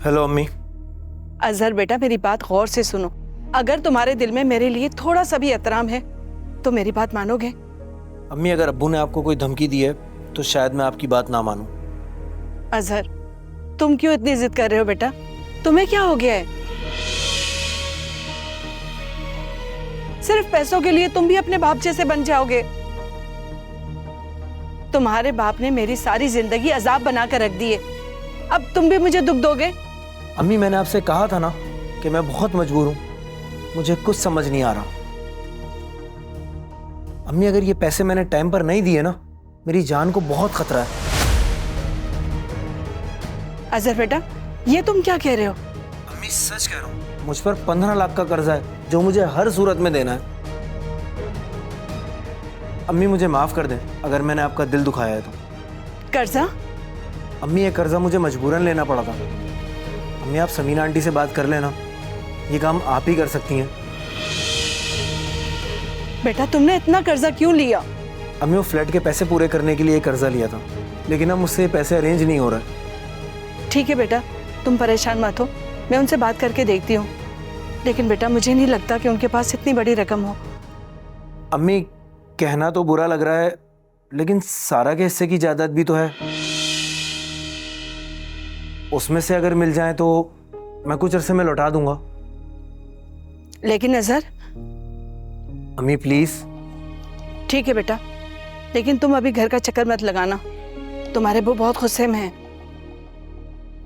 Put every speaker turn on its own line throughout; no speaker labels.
Hello अम्मी।
अजहर बेटा, मेरी बात गौर से सुनो। अगर तुम्हारे दिल में मेरे लिए थोड़ा सा भी एहतराम है तो मेरी बात मानोगे?
अम्मी, अगर अब्बू ने आपको कोई धमकी दी है तो शायद मैं आपकी बात ना मानूं।
अजहर, तुम क्यों इतनी जिद कर रहे हो बेटा? तुम्हें क्या हो गया है? सिर्फ पैसों के लिए तुम भी अपने बाप जैसे बन जाओगे? तुम्हारे बाप ने मेरी सारी जिंदगी अजाब बना कर रख दी है, अब तुम भी मुझे दुख दोगे?
अम्मी, मैंने आपसे कहा था ना कि मैं बहुत मजबूर हूं, मुझे कुछ समझ नहीं आ रहा। अम्मी, अगर ये पैसे मैंने टाइम पर नहीं दिए ना, मेरी जान को बहुत खतरा है।
अजहर बेटा, ये तुम क्या कह रहे हो?
अम्मी, सच कह रहा हूं, मुझ पर 15 लाख का कर्जा है जो मुझे हर सूरत में देना है। अम्मी, मुझे माफ कर दें अगर मैंने आपका दिल दुखाया है तो।
कर्जा?
अम्मी, ये कर्जा मुझे मजबूरन लेना पड़ा था। अम्मी, आप समीना आंटी से बात कर लेना, ये काम आप ही कर सकती हैं।
बेटा, तुमने इतना कर्जा क्यों लिया?
अम्मी, वो फ्लैट के पैसे पूरे करने के लिए कर्जा लिया था, लेकिन अब मुझसे पैसे अरेंज नहीं हो रहा है।
ठीक है बेटा, तुम परेशान मत हो, मैं उनसे बात करके देखती हूँ। लेकिन बेटा, मुझे नहीं लगता कि उनके पास इतनी बड़ी रकम हो।
अम्मी, कहना तो बुरा लग रहा है, लेकिन सारा के हिस्से की जायदाद भी तो है, उसमें से अगर मिल जाए तो मैं कुछ अरसे में लौटा दूंगा।
लेकिन अजहर।
अम्मी प्लीज।
ठीक है बेटा, लेकिन तुम अभी घर का चक्कर मत लगाना, तुम्हारे वो बहुत गुस्से में हैं।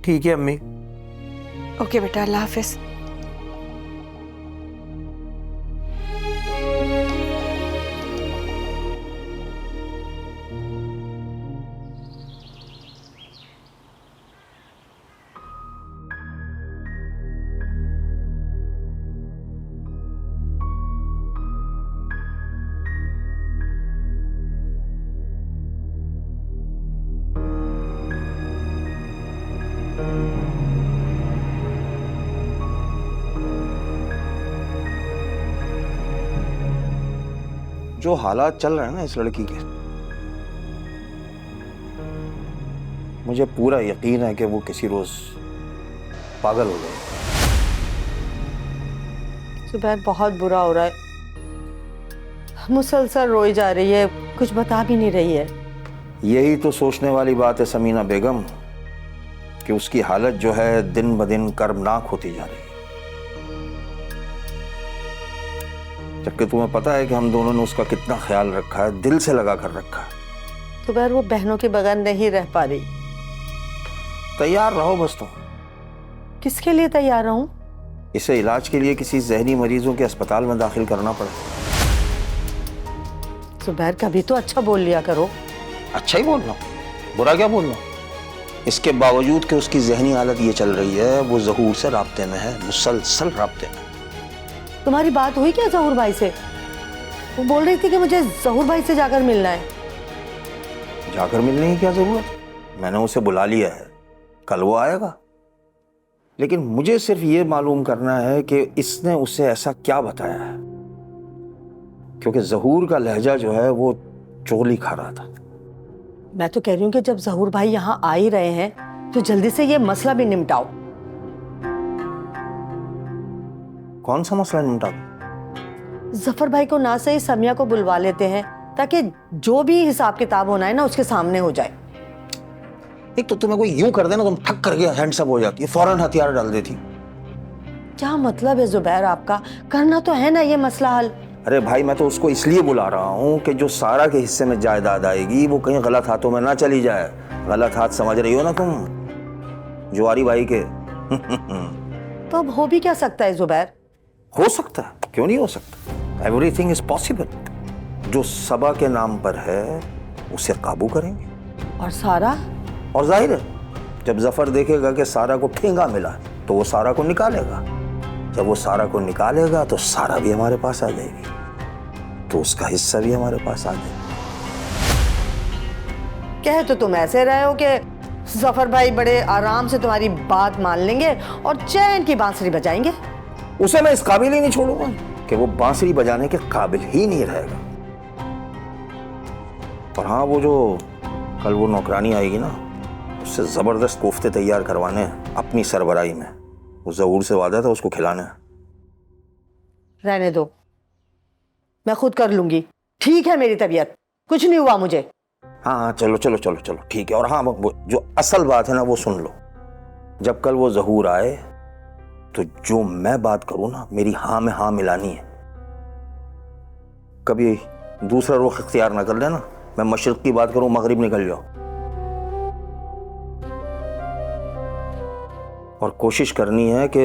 ठीक है अम्मी।
ओके बेटा, अल्लाह हाफिज।
जो हालात चल रहे हैं ना इस लड़की के, मुझे पूरा यकीन है कि वो किसी रोज पागल हो जाएगी।
सुबह बहुत बुरा हो रहा है, मुसलसल रोई जा रही है, कुछ बता भी नहीं रही है।
यही तो सोचने वाली बात है समीना बेगम, कि उसकी हालत जो है दिन ब दिन कर्मनाक होती जा रही है। जबकि तुम्हें पता है कि हम दोनों ने उसका कितना ख्याल रखा है, दिल से लगा कर रखा है।
सुबह वो बहनों के बगैर नहीं रह पा रही।
तैयार रहो बस तुम।
किसके लिए तैयार रहूं?
इसे इलाज के लिए किसी जहनी मरीजों के अस्पताल में दाखिल करना पड़ा।
सुबह कभी तो अच्छा बोल लिया करो।
अच्छा ही बोल रहा हूं, बुरा क्या बोल रहा हूं? इसके बावजूद कि उसकी जहनी हालत ये चल रही है, वो ज़हूर से राब्ते में है, मुसलसल राब्ते में।
तुम्हारी बात हुई क्या ज़हूर भाई से? वो बोल रही थी कि मुझे ज़हूर भाई से जाकर मिलना है।
जाकर मिलने की क्या जरूरत? मैंने उसे बुला लिया है, कल वो आएगा। लेकिन मुझे सिर्फ ये मालूम करना है कि इसने उसे ऐसा क्या बताया है, क्योंकि ज़हूर का लहजा जो है वो चोली खा रहा था।
मैं तो कह रही हूँ कि जब ज़हूर भाई यहाँ आ ही रहे हैं तो जल्दी से ये मसला भी निपटाओ।
कौन सा मसला निपटा?
जफर भाई को ना सही समिया को बुलवा लेते हैं, ताकि जो भी हिसाब किताब होना है ना उसके सामने हो जाए।
एक तो तुम्हें कोई यूं कर देना, तुम ठक करके हैंड्सअप हो जाती है, फौरन हथियार डाल देती।
क्या मतलब है जुबैर आपका? करना तो है ना ये मसला हल।
अरे भाई, मैं तो उसको इसलिए बुला रहा हूँ कि जो सारा के हिस्से में जायदाद आएगी वो कहीं गलत हाथों में ना चली जाए। गलत हाथ समझ रही हो ना तुम, जुआरी भाई के।
तो अब हो भी क्या सकता है जुबैर?
हो सकता है, क्यों नहीं हो सकता? Everything is possible. जो सबा के नाम पर है उसे काबू करेंगे।
और सारा?
और जाहिर है, जब जफर देखेगा कि सारा को ठेंगा मिला तो वो सारा को निकालेगा। जब वो सारा को निकालेगा तो सारा भी हमारे पास आ जाएगी, तो उसका हिस्सा भी हमारे पास आ जाएगा।
कह तो तुम ऐसे रहे हो कि जफर भाई बड़े आराम से तुम्हारी बात मान लेंगे और चैन की बांसुरी बजाएंगे।
उसे मैं इस काबिल ही नहीं छोड़ूंगा कि वो बांसुरी बजाने के काबिल ही नहीं रहेगा। और हाँ, वो जो कल वो नौकरानी आएगी ना, उससे जबरदस्त कोफ्ते तैयार करवाने हैं अपनी सरबराही में। वो ज़हूर से वादा था उसको खिलाना है।
रहने दो, मैं खुद कर लूंगी। ठीक है, मेरी तबीयत, कुछ नहीं हुआ मुझे।
हाँ हाँ, चलो चलो चलो चलो, ठीक है। और हाँ, वो जो असल बात है ना वो सुन लो। जब कल वो ज़हूर आए तो जो मैं बात करूं ना, मेरी हाँ में हाँ मिलानी है। कभी दूसरा रुख इख्तियार ना कर लेना। मैं मशरिक की बात करूं, मगरिब निकल जाओ। और कोशिश करनी है कि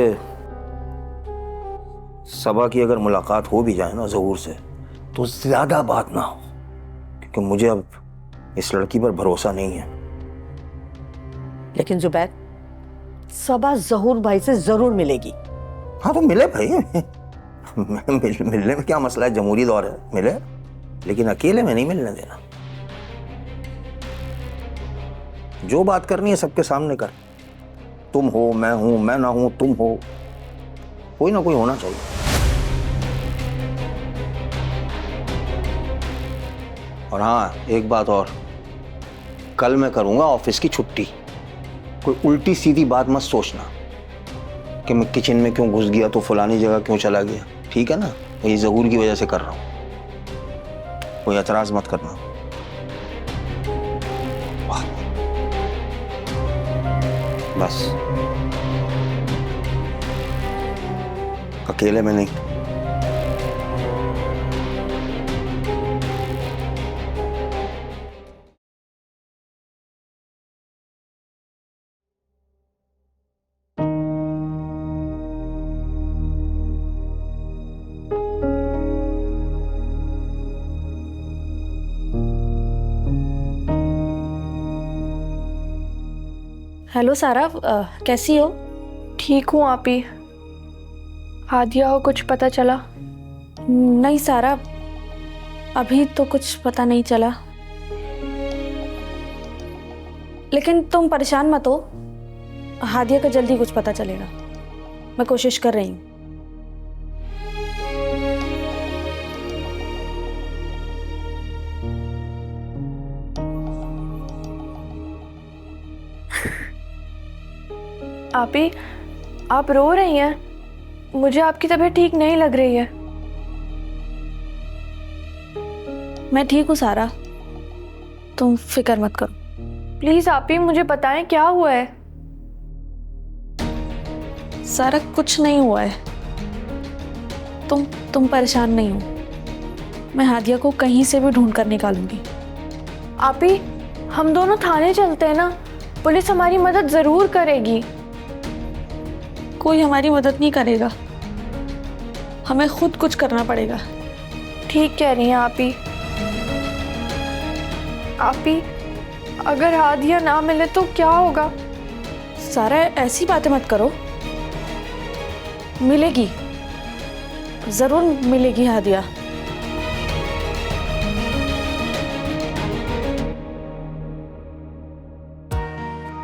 सबा की अगर मुलाकात हो भी जाए ना ज़हूर से, तो ज्यादा बात ना हो, क्योंकि मुझे अब इस लड़की पर भरोसा नहीं है।
लेकिन जुबैर, सबा ज़हूर भाई से जरूर मिलेगी।
हाँ तो मिले भाई। मिलने में क्या मसला है, जमहूरी दौर है, मिले। लेकिन अकेले में नहीं मिलने देना। जो बात करनी है सबके सामने कर। तुम हो, मैं हूं, मैं ना हूं, तुम हो, कोई ना कोई होना चाहिए। और हाँ, एक बात और, कल मैं करूंगा ऑफिस की छुट्टी। कोई उल्टी सीधी बात मत सोचना कि मैं किचन में क्यों घुस गया, तो फलानी जगह क्यों चला गया। ठीक है ना? ये ज़हूर की वजह से कर रहा हूं, कोई एतराज मत करना। बस अकेले में नहीं।
हेलो सारा, कैसी हो?
ठीक हूँ आप ही। हादिया हो कुछ पता चला?
नहीं सारा, अभी तो कुछ पता नहीं चला, लेकिन तुम परेशान मत हो, हादिया का जल्दी कुछ पता चलेगा। मैं कोशिश कर रही हूँ।
आप ही, आप रो रही हैं? मुझे आपकी तबीयत ठीक नहीं लग रही है।
मैं ठीक हूँ सारा, तुम फिक्र मत करो।
प्लीज आप ही मुझे बताएं क्या हुआ है।
सारा कुछ नहीं हुआ है, तुम परेशान नहीं हो। मैं हादिया को कहीं से भी ढूंढ कर निकालूंगी।
आप ही, हम दोनों थाने चलते हैं ना, पुलिस हमारी मदद जरूर करेगी।
कोई हमारी मदद नहीं करेगा, हमें खुद कुछ करना पड़ेगा।
ठीक कह रही हैं आप ही। आप ही, अगर हादिया ना मिले तो क्या होगा?
सारा ऐसी बातें मत करो, मिलेगी, जरूर मिलेगी हादिया।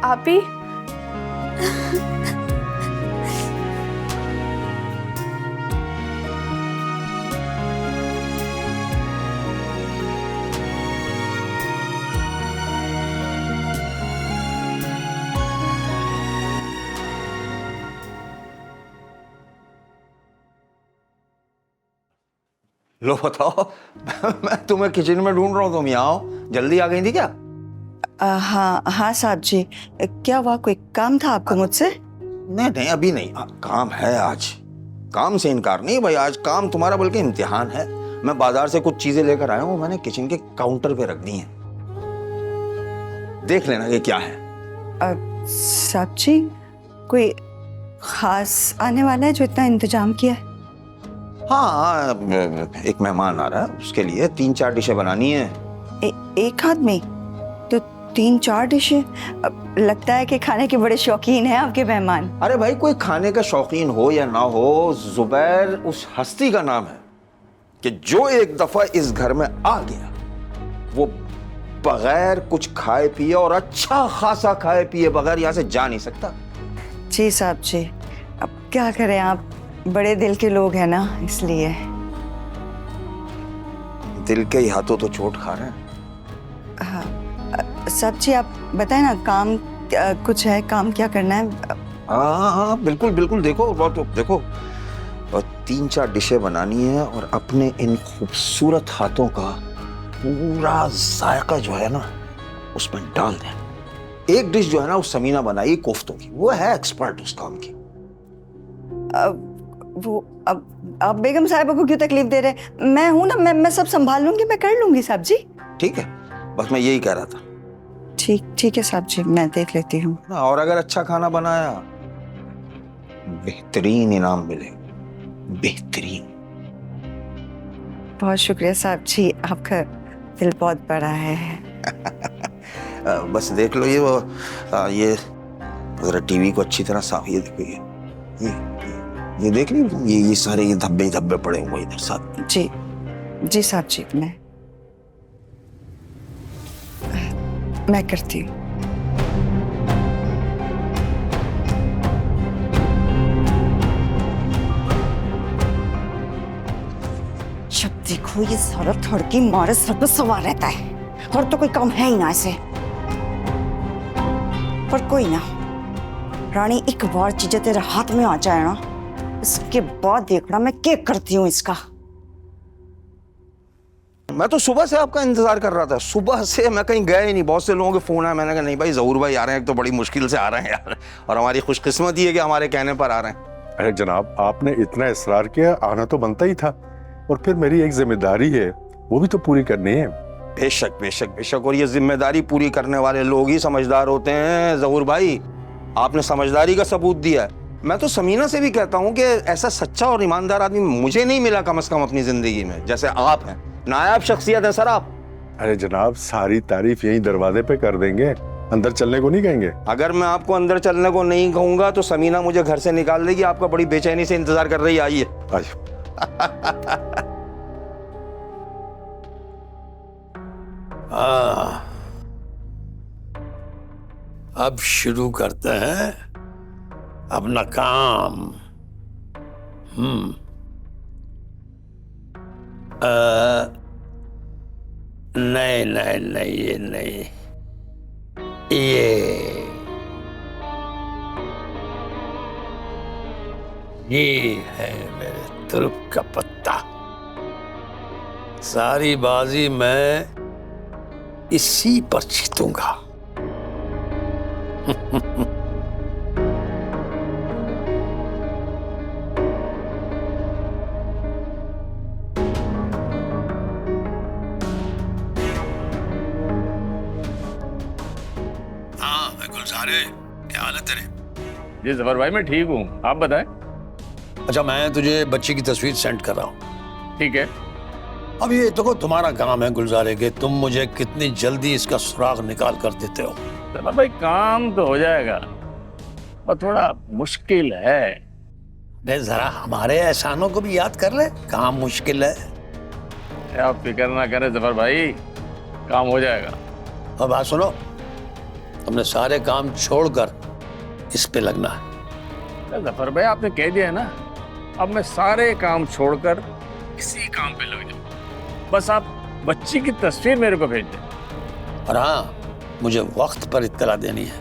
आप ही,
लो बताओ। मैं तुम्हें किचन में ढूंढ रहा हूँ, तुम यहाँ आओ। जल्दी आ गई थी क्या?
हाँ हाँ साहब जी, क्या हुआ, कोई काम था आपको मुझसे?
नहीं नहीं, अभी नहीं। काम है आज। काम से इनकार नहीं भाई, आज काम तुम्हारा बल्कि इम्तिहान है। मैं बाजार से कुछ चीजें लेकर आया हूँ, मैंने किचन के काउंटर पे रख दी हैं। देख लेना ये क्या है।
साहब जी, कोई खास आने वाला है जो इतना इंतजाम किया है?
हाँ, एक मेहमान आ रहा है, उसके लिए 3-4 डिशें बनानी है।
एक आदमी तो 3-4 डिशें? लगता है कि खाने के बड़े शौकीन हैं आपके मेहमान।
अरे भाई, कोई खाने का शौकीन हो या ना हो, जुबैर उस हस्ती का नाम है कि जो एक दफा इस घर में आ गया, वो बगैर कुछ खाए पिए, और अच्छा खासा खाए पिए बगैर यहाँ से जा नहीं सकता।
जी साहब जी, अब क्या करें, आप बड़े दिल के लोग हैं ना, इसलिए।
दिल के ही हाथों तो चोट खा रहे हैं।
साहब जी, आप बताएं ना, काम कुछ है काम, क्या करना है?
हाँ हाँ बिल्कुल बिल्कुल, देखो बहुत देखो, और 3-4 डिशें बनानी है और अपने इन खूबसूरत हाथों का पूरा जायका जो है ना उसमें डाल दें। एक डिश जो है ना वो समीना बनाई कोफ्तों की, वो है एक्सपर्ट उस काम की।
अब बेगम साहिबा को क्यों तकलीफ दे रहे हैं? मैं हूं ना, मैं सब संभाल लूंगी, मैं कर लूंगी साहब जी।
ठीक है, बस मैं यही कह रहा था।
ठीक है साहब जी, मैं देख लेती हूँ।
और अगर अच्छा खाना बनाया बेहतरीन इनाम मिले, बेहतरीन।
बहुत शुक्रिया साहब जी, आपका दिल बहुत बड़ा है।
बस देख लो ये वो ये जरा टीवी को अच्छी तरह साफ, ये देखो ये देख ली, ये सारे ये धब्बे धब्बे पड़े हुए इधर साथ।
जी साहब जी, मैं करती हूँ। जब देखो ये सारा थड़की मारे सर पर सवार रहता है, और तो कोई काम है ही ना ऐसे। पर कोई ना, रानी एक बार चीजें तेरे हाथ में आ जाए ना, इसके बाद देखना मैं क्या करती हूँ इसका।
मैं तो सुबह से आपका इंतजार कर रहा था, सुबह से मैं कहीं गया ही नहीं। बहुत से लोगों के फोन आए, मैंने कहा नहीं भाई ज़हूर भाई आ रहे हैं, तो बड़ी मुश्किल से आ रहे हैं यार, और हमारी खुशकिस्मती है कि हमारे कहने पर आ रहे हैं।
अरे जनाब, आपने इतना इसरार किया, आना तो बनता ही था, और फिर मेरी एक जिम्मेदारी है, वो भी तो पूरी करनी है।
बेशक बेशक बेशक, और ये जिम्मेदारी पूरी करने वाले लोग ही समझदार होते हैं ज़हूर भाई। आपने समझदारी का सबूत दिया है। मैं तो समीना से भी कहता हूँ कि ऐसा सच्चा और ईमानदार आदमी मुझे नहीं मिला कम से कम अपनी जिंदगी में, जैसे आप हैं। नायाब शख्सियत है सर आप।
अरे जनाब, सारी तारीफ यही दरवाजे पे कर देंगे, अंदर चलने को नहीं कहेंगे।
अगर मैं आपको अंदर चलने को नहीं कहूंगा तो समीना मुझे घर से निकाल देगी। आपका बड़ी बेचैनी से इंतजार कर रही है, आइए।
अब शुरू करते हैं अपना काम। नहीं नहीं नहीं, ये नहीं, ये है मेरे तुरुप का पत्ता। सारी बाजी मैं इसी पर जीतूंगा। गुलजारे, क्या हाल है तेरे?
जी जफर भाई, मैं ठीक हूँ, आप बताएं।
अच्छा, मैं तुझे बच्ची की तस्वीर सेंड कर रहा हूँ।
ठीक है।
अब ये देखो, तुम्हारा काम है गुलजारे के, तुम मुझे कितनी जल्दी इसका सुराग निकाल कर देते हो।
जफर भाई, काम तो हो जाएगा, और थोड़ा मुश्किल है।
नहीं, जरा हमारे एहसानों को भी याद कर ले, काम मुश्किल है।
आप फिक्र ना करें जफर भाई, काम हो जाएगा।
अब बात सुनो, तुमने सारे काम छोड़कर इस पे लगना है।
जफर भाई, आपने कह दिया है ना, अब मैं सारे काम छोड़कर इसी काम पे लग जाऊं। बस आप बच्ची की तस्वीर मेरे को भेज दें।
और हाँ, मुझे वक्त पर इत्तला देनी है।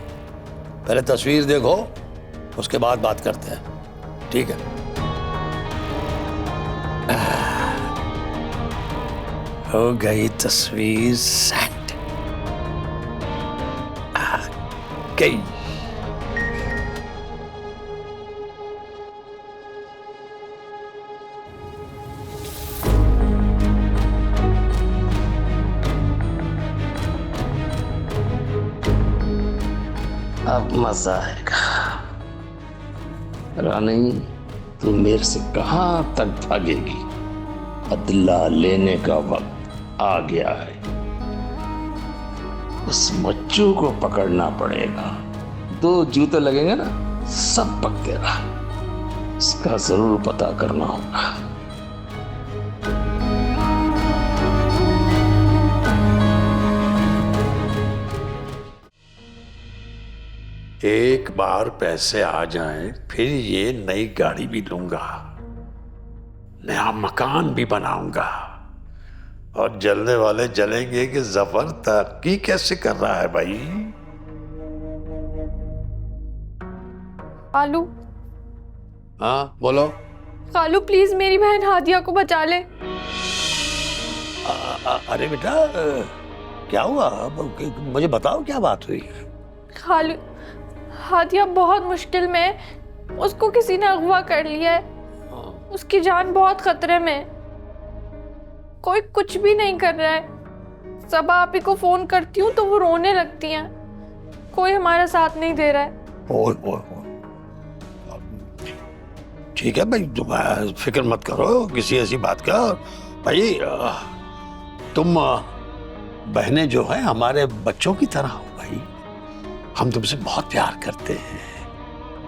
पहले तस्वीर देखो, उसके बाद बात करते हैं, ठीक है? हो गई तस्वीर सेंड। गई।
अब मजा आएगा। रानी, तू मेरे से कहाँ तक भागेगी? बदला लेने का वक्त आ गया है। उस मच्चू को पकड़ना पड़ेगा। 2 जूते लगेंगे ना, सब पक्केगा। इसका जरूर पता करना होगा।
एक बार पैसे आ जाएं, फिर ये नई गाड़ी भी लूंगा, नया मकान भी बनाऊंगा, और जलने वाले जलेंगे कि जफर तरक्की कैसे कर रहा है भाई।
खालू,
हाँ बोलो।
खालू प्लीज मेरी बहन हादिया को बचा ले।
अरे बेटा क्या हुआ, मुझे बताओ क्या बात हुई।
खालू, हादिया बहुत मुश्किल में है, उसको किसी ने अगवा कर लिया है, उसकी जान बहुत खतरे में है। कोई कुछ भी नहीं कर रहा है। सब आप ही को फोन करती हूँ तो वो रोने लगती हैं। कोई हमारा साथ नहीं दे रहा है।
ओए ठीक है भाई, तुम फिक्र मत करो किसी ऐसी बात का। भाई तुम बहनें जो हैं हमारे बच्चों की तरह हो भाई। हम तुमसे बहुत प्यार करते हैं,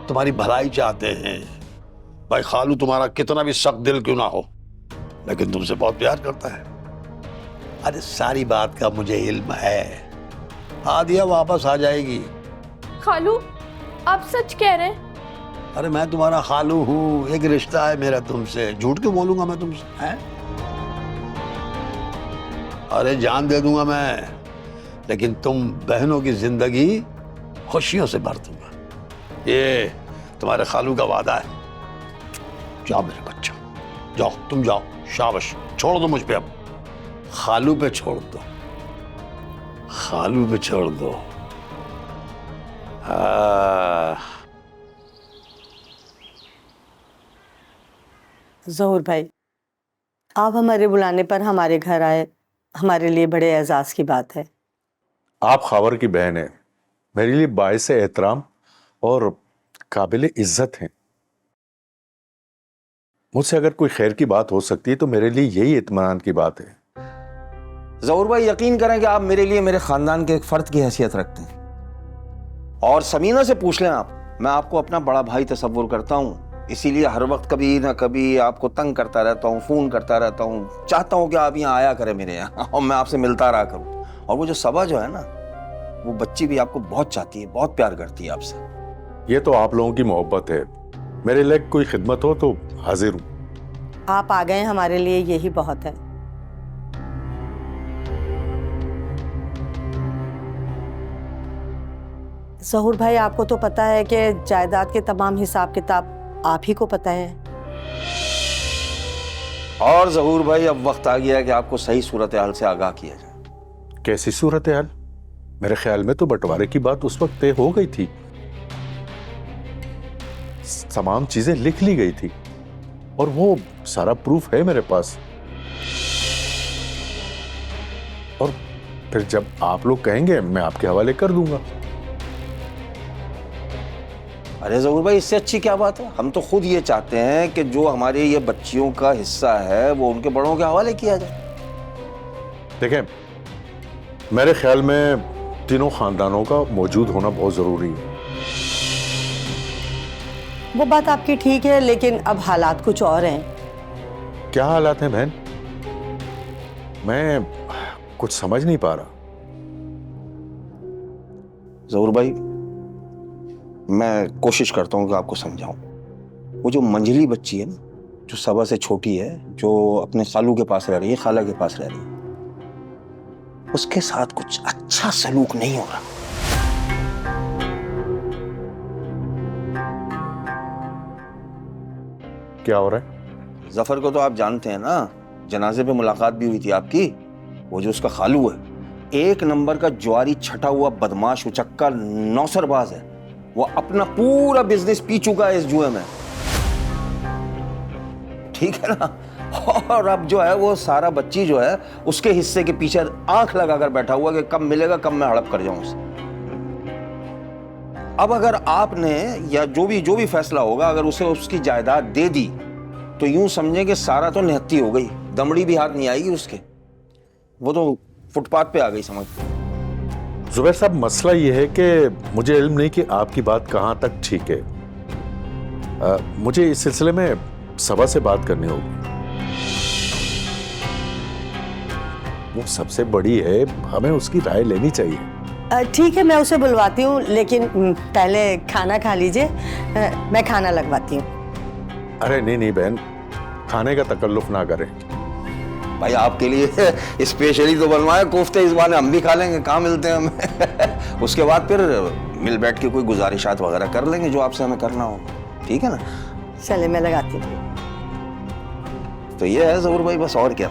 तुम्हारी भलाई चाहते हैं। भाई खालू तुम्हारा कितना भी सख्त दिल क्यों ना हो, लेकिन तुमसे बहुत प्यार करता है। अरे सारी बात का मुझे इल्म है, हादिया वापस आ जाएगी।
खालू आप सच कह रहे हैं?
अरे मैं तुम्हारा खालू हूँ, एक रिश्ता है मेरा तुमसे, झूठ क्यों बोलूंगा मैं तुमसे, हैं? अरे जान दे दूंगा मैं, लेकिन तुम बहनों की जिंदगी खुशियों से भर दूंगा, ये तुम्हारे खालू का वादा है। जाओ मेरे बच्चा, जाओ तुम जाओ, शाबाश। छोड़ दो मुझ पे, अब खालू पे छोड़ दो, खालू पे छोड़ दो।
ज़हूर भाई, आप हमारे बुलाने पर हमारे घर आए, हमारे लिए बड़े एजाज की बात है।
आप खावर की बहन हैं, मेरे लिए बाइस एहतराम और काबिल इज्जत हैं। मुझसे अगर कोई खैर की बात हो सकती है तो मेरे लिए यही इत्मीनान की बात है।
ज़हूर भाई यकीन करें कि आप मेरे लिए मेरे खानदान के एक फर्द की हैसियत रखते हैं, और समीना से पूछ लें आप, मैं आपको अपना बड़ा भाई तसव्वुर करता हूँ, इसीलिए हर वक्त कभी ना कभी आपको तंग करता रहता हूँ, फोन करता रहता हूँ, चाहता हूँ कि आप यहाँ आया करें मेरे यहाँ और मैं आपसे मिलता रहा करूँ। और वो जो सबा जो है ना, वो बच्ची भी आपको बहुत चाहती है, बहुत प्यार करती है आपसे।
ये तो आप लोगों की मोहब्बत है, मेरे लिए कोई खिदमत हो तो हाजिर हूँ।
आप आ गए हमारे लिए यही बहुत है। ज़हूर भाई, आपको तो पता है कि जायदाद के तमाम हिसाब किताब आप ही को पता है।
और ज़हूर भाई अब वक्त आ गया है कि आपको सही सूरत हाल से आगाह किया जाए।
कैसी सूरत हाल? मेरे ख्याल में तो बंटवारे की बात उस वक्त तय हो गई थी, तमाम चीजें लिख ली गई थी और वो सारा प्रूफ है मेरे पास। और फिर जब आप लोग कहेंगे मैं आपके हवाले कर दूंगा।
अरे ज़हूर भाई, इससे अच्छी क्या बात है। हम तो खुद ये चाहते हैं कि जो हमारे ये बच्चियों का हिस्सा है वो उनके बड़ों के हवाले किया जाए।
देखें, मेरे ख्याल में तीनों खानदानों का मौजूद होना बहुत जरूरी है।
वो बात आपकी ठीक है, लेकिन अब हालात कुछ और हैं।
क्या हालात हैं बहन? मैं कुछ समझ नहीं पा रहा।
ज़हूर भाई, मैं कोशिश करता हूँ कि आपको समझाऊं। वो जो मंझली बच्ची है ना, जो सबा से छोटी है, जो अपने खालू के पास रह रही है, खाला के पास रह रही है, उसके साथ कुछ अच्छा सलूक नहीं हो रहा।
क्या हो रहा है?
जफर को तो आप जानते हैं ना, जनाजे पे मुलाकात भी हुई थी आपकी। वो जो उसका खालू है, एक नंबर का ज्वारी छटा हुआ बदमाश, उचक्का नौसरबाज है। वो अपना पूरा बिजनेस पी चुका है इस जुए में, ठीक है ना। और अब जो है वो सारा बच्ची जो है उसके हिस्से के पीछे आंख लगाकर बैठा हुआ कि कब मिलेगा, कब मैं हड़प कर जाऊं उसे। अब अगर आपने या जो भी फैसला होगा, अगर उसे उसकी जायदाद दे दी तो यूं समझें कि सारा तो निहत्ती हो गई, दमड़ी भी हाथ नहीं आएगी उसके, वो तो फुटपाथ पे आ गई समझ।
जुबैर साहब, मसला यह है कि मुझे इल्म नहीं कि आपकी बात कहां तक ठीक है। मुझे इस सिलसिले में सबा से बात करनी होगी। वो सबसे बड़ी है, हमें उसकी राय लेनी चाहिए।
ठीक है, मैं उसे बुलवाती हूँ, लेकिन पहले खाना खा लीजिए, मैं खाना लगवाती हूँ।
अरे नहीं बहन, खाने का तकल्लुफ ना करें।
भाई आपके लिए स्पेशली तो बनवाया कोफ्ते, इस बार हम भी खा लेंगे, कहाँ मिलते हैं हमें। उसके बाद फिर मिल बैठ के कोई गुजारिशात वगैरह कर लेंगे जो आपसे हमें करना हो, ठीक है ना?
चले मैं लगाती हूँ।
तो ये है ज़हूर भाई, बस और क्या।